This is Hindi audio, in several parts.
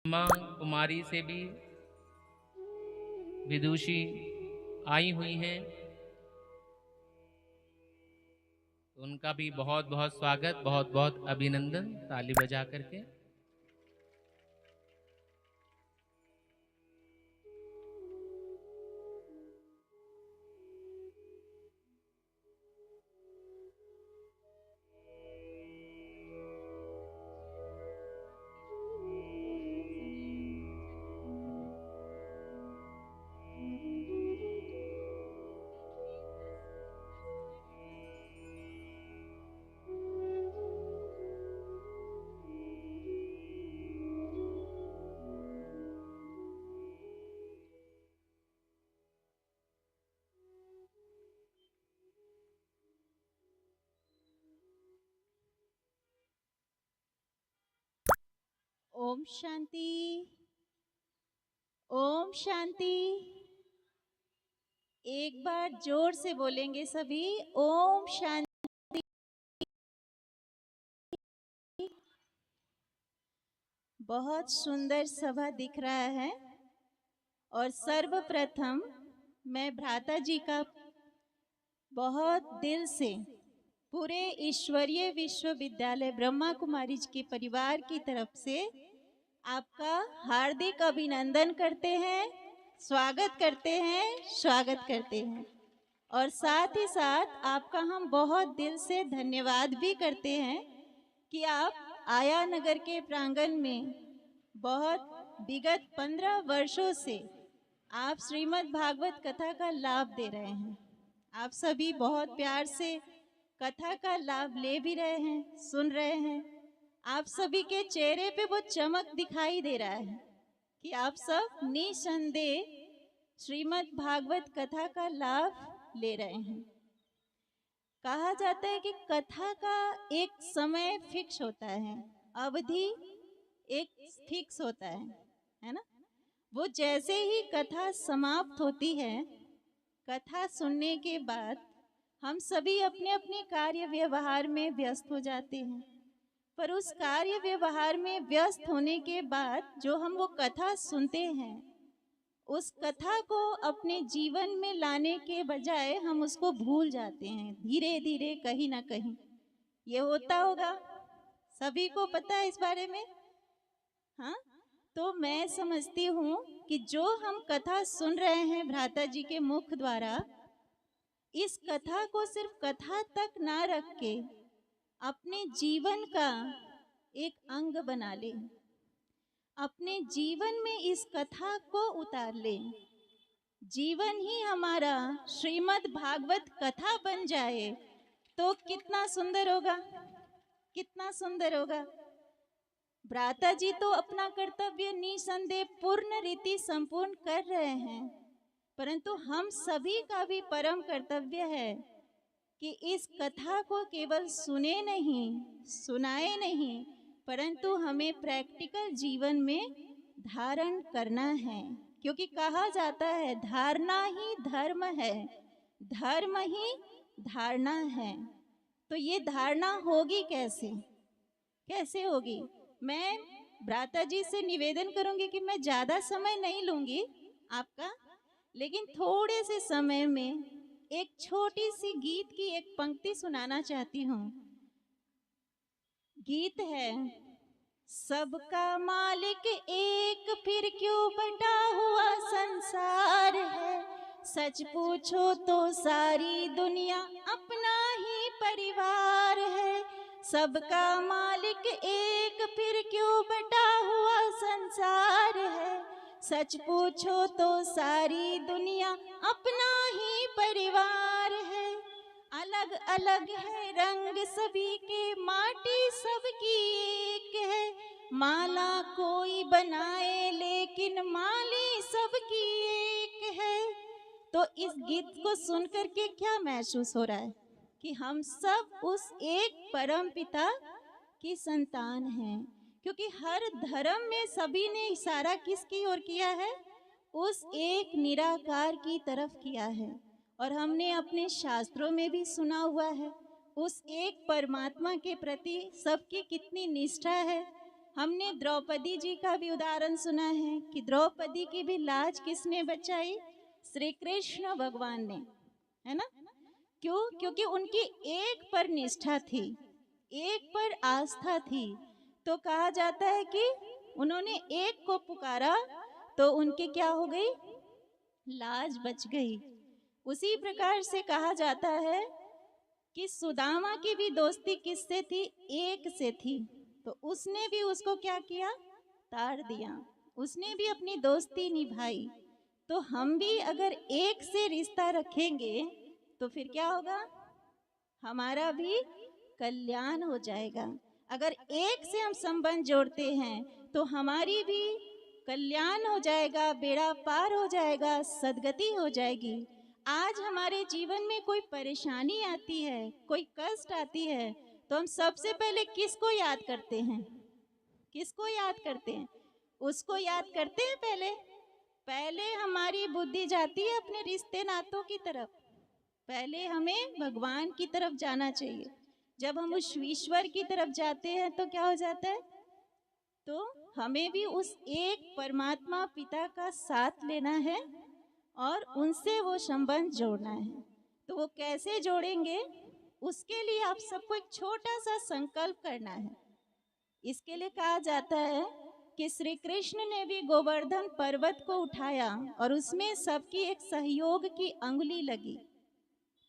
ब्रह्मा कुमारी से भी विदुषी आई हुई हैं, तो उनका भी बहुत बहुत स्वागत, बहुत बहुत अभिनंदन ताली बजा करके। ओम शांति। ओम शांति। एक बार जोर से बोलेंगे सभी, ओम शांति। बहुत सुंदर सभा दिख रहा है और सर्वप्रथम मैं भ्राता जी का बहुत दिल से पूरे ईश्वरीय विश्वविद्यालय ब्रह्मा कुमारी के परिवार की तरफ से आपका हार्दिक अभिनंदन करते हैं, स्वागत करते हैं, स्वागत करते हैं। और साथ ही साथ आपका हम बहुत दिल से धन्यवाद भी करते हैं कि आप आया नगर के प्रांगण में बहुत विगत 15 वर्षों से आप श्रीमद् भागवत कथा का लाभ दे रहे हैं। आप सभी बहुत प्यार से कथा का लाभ ले भी रहे हैं, सुन रहे हैं। आप सभी के चेहरे पे वो चमक दिखाई दे रहा है कि आप सब निसंदेह श्रीमद् भागवत कथा का लाभ ले रहे हैं। कहा जाता है कि कथा का एक समय फिक्स होता है, अवधि एक फिक्स होता है ना। वो जैसे ही कथा समाप्त होती है, कथा सुनने के बाद हम सभी अपने अपने कार्य व्यवहार में व्यस्त हो जाते हैं। पर उस कार्य व्यवहार में व्यस्त होने के बाद जो हम वो कथा सुनते हैं, उस कथा को अपने जीवन में लाने के बजाय हम उसको भूल जाते हैं धीरे धीरे, कहीं ना कहीं। ये होता होगा, सभी को पता है इस बारे में। हाँ, तो मैं समझती हूँ कि जो हम कथा सुन रहे हैं भ्राता जी के मुख द्वारा, इस कथा को सिर्फ कथा तक ना रख के अपने जीवन का एक अंग बना ले, अपने जीवन में इस कथा को उतार ले। जीवन ही हमारा श्रीमद् भागवत कथा बन जाए तो कितना सुंदर होगा, कितना सुंदर होगा। भ्राता जी तो अपना कर्तव्य निसंदेह पूर्ण रीति संपूर्ण कर रहे हैं, परंतु हम सभी का भी परम कर्तव्य है कि इस कथा को केवल सुने नहीं, सुनाए नहीं, परंतु हमें प्रैक्टिकल जीवन में धारण करना है। क्योंकि कहा जाता है धारणा ही धर्म है, धर्म ही धारणा है। तो ये धारणा होगी कैसे, कैसे होगी? मैं भ्राता जी से निवेदन करूंगी कि मैं ज्यादा समय नहीं लूंगी आपका, लेकिन थोड़े से समय में एक छोटी सी गीत की एक पंक्ति सुनाना चाहती हूँ। गीत है, सबका मालिक एक फिर क्यों बटा हुआ संसार है, सच पूछो तो सारी दुनिया अपना ही परिवार है। सबका मालिक एक फिर क्यों बटा हुआ संसार है, सच पूछो तो सारी दुनिया अपना ही परिवार है। अलग अलग है रंग सभी के, माटी सबकी एक है, माला कोई बनाए लेकिन माली सबकी एक है। तो इस गीत को सुन करके क्या महसूस हो रहा है कि हम सब उस एक परम पिता की संतान हैं। क्योंकि हर धर्म में सभी ने इशारा किसकी ओर किया है? उस एक निराकार की तरफ किया है। और हमने अपने शास्त्रों में भी सुना हुआ है उस एक परमात्मा के प्रति सबकी कितनी निष्ठा है। हमने द्रौपदी जी का भी उदाहरण सुना है कि द्रौपदी की भी लाज किसने बचाई? श्री कृष्ण भगवान ने, है ना? क्यों? क्योंकि उनकी एक पर निष्ठा थी, एक पर आस्था थी। तो कहा जाता है कि उन्होंने एक को पुकारा तो उनकी क्या हो गई? लाज बच गई। उसी प्रकार से कहा जाता है कि सुदामा की भी दोस्ती किससे थी? एक से थी। तो उसने भी उसको क्या किया? ताड़ दिया। उसने भी अपनी दोस्ती निभाई। तो हम भी अगर एक से रिश्ता रखेंगे तो फिर क्या होगा? हमारा भी कल्याण हो जाएगा। अगर एक से हम संबंध जोड़ते हैं तो हमारी भी कल्याण हो जाएगा, बेड़ा पार हो जाएगा, सद्गति हो जाएगी। आज हमारे जीवन में कोई परेशानी आती है, कोई कष्ट आती है, तो हम सबसे पहले किसको याद करते हैं? किसको याद करते हैं? उसको याद करते हैं पहले। पहले हमारी बुद्धि जाती है अपने रिश्ते नातों की तरफ। पहले हमें भगवान की तरफ जाना चाहिए। जब हम उस ईश्वर की तरफ जाते हैं तो क्या हो जाता है? तो हमें भी उस एक परमात्मा पिता का साथ लेना है और उनसे वो संबंध जोड़ना है। तो वो कैसे जोड़ेंगे? उसके लिए आप सबको एक छोटा सा संकल्प करना है। इसके लिए कहा जाता है कि श्री कृष्ण ने भी गोवर्धन पर्वत को उठाया और उसमें सबकी एक सहयोग की अंगुली लगी।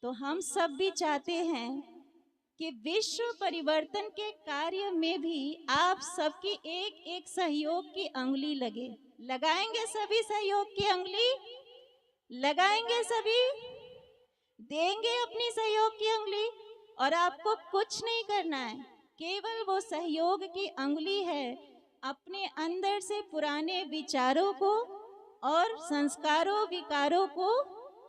तो हम सब भी चाहते हैं कि विश्व परिवर्तन के कार्य में भी आप सबकी एक एक सहयोग की अंगुली लगे। लगाएंगे सभी सहयोग की अंगुली? लगाएंगे सभी? देंगे अपनी सहयोग की अंगुली? और आपको कुछ नहीं करना है, केवल वो सहयोग की अंगुली है अपने अंदर से पुराने विचारों को और संस्कारों विकारों को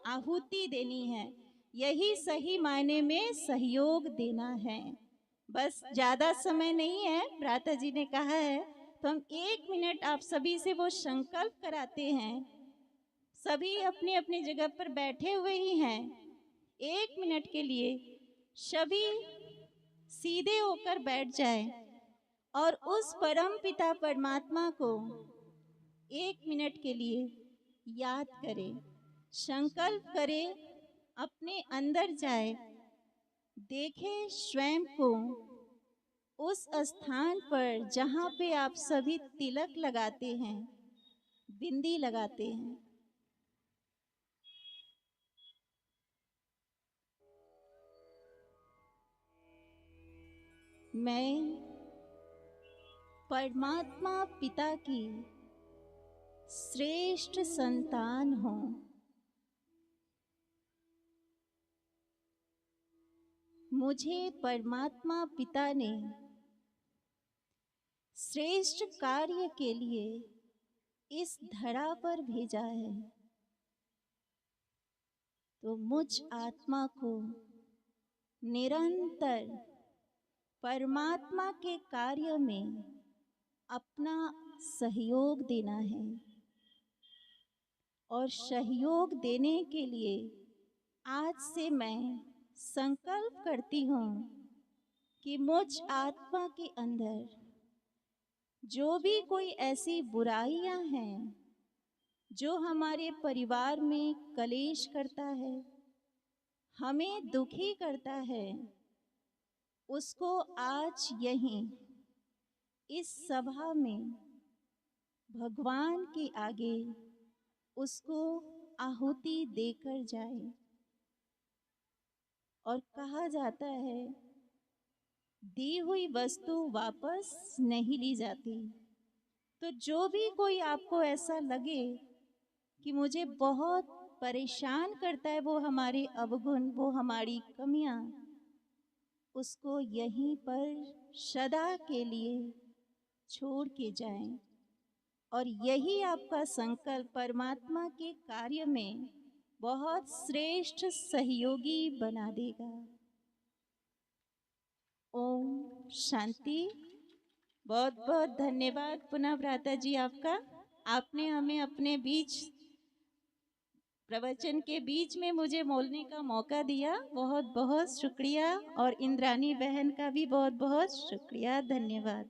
आहुति देनी है। यही सही मायने में सहयोग देना है। बस ज्यादा समय नहीं है, भ्राता जी ने कहा है, तो हम 1 मिनट आप सभी से वो संकल्प कराते हैं। सभी अपनी अपनी जगह पर बैठे हुए ही हैं। 1 मिनट के लिए सभी सीधे होकर बैठ जाएं और उस परम पिता परमात्मा को 1 मिनट के लिए याद करें, संकल्प करें, अपने अंदर जाए, देखें स्वयं को उस स्थान पर जहाँ पे आप सभी तिलक लगाते हैं, बिंदी लगाते हैं। मैं परमात्मा पिता की श्रेष्ठ संतान हूँ। मुझे परमात्मा पिता ने श्रेष्ठ कार्य के लिए इस धरा पर भेजा है। तो मुझ आत्मा को निरंतर परमात्मा के कार्य में अपना सहयोग देना है। और सहयोग देने के लिए आज से मैं संकल्प करती हूँ कि मुझ आत्मा के अंदर जो भी कोई ऐसी बुराइयां हैं जो हमारे परिवार में कलेश करता है, हमें दुखी करता है, उसको आज यहीं इस सभा में भगवान के आगे उसको आहुति देकर जाए। और कहा जाता है दी हुई वस्तु वापस नहीं ली जाती। तो जो भी कोई आपको ऐसा लगे कि मुझे बहुत परेशान करता है वो हमारे अवगुण, वो हमारी कमियां, उसको यहीं पर सदा के लिए छोड़ के जाएं। और यही आपका संकल्प परमात्मा के कार्य में बहुत श्रेष्ठ सहयोगी बना देगा। ओम शांति। बहुत बहुत धन्यवाद पुनः भ्राता जी आपका। आपने हमें अपने बीच प्रवचन के बीच में मुझे बोलने का मौका दिया। बहुत बहुत शुक्रिया। और इंद्रानी बहन का भी बहुत बहुत शुक्रिया, धन्यवाद।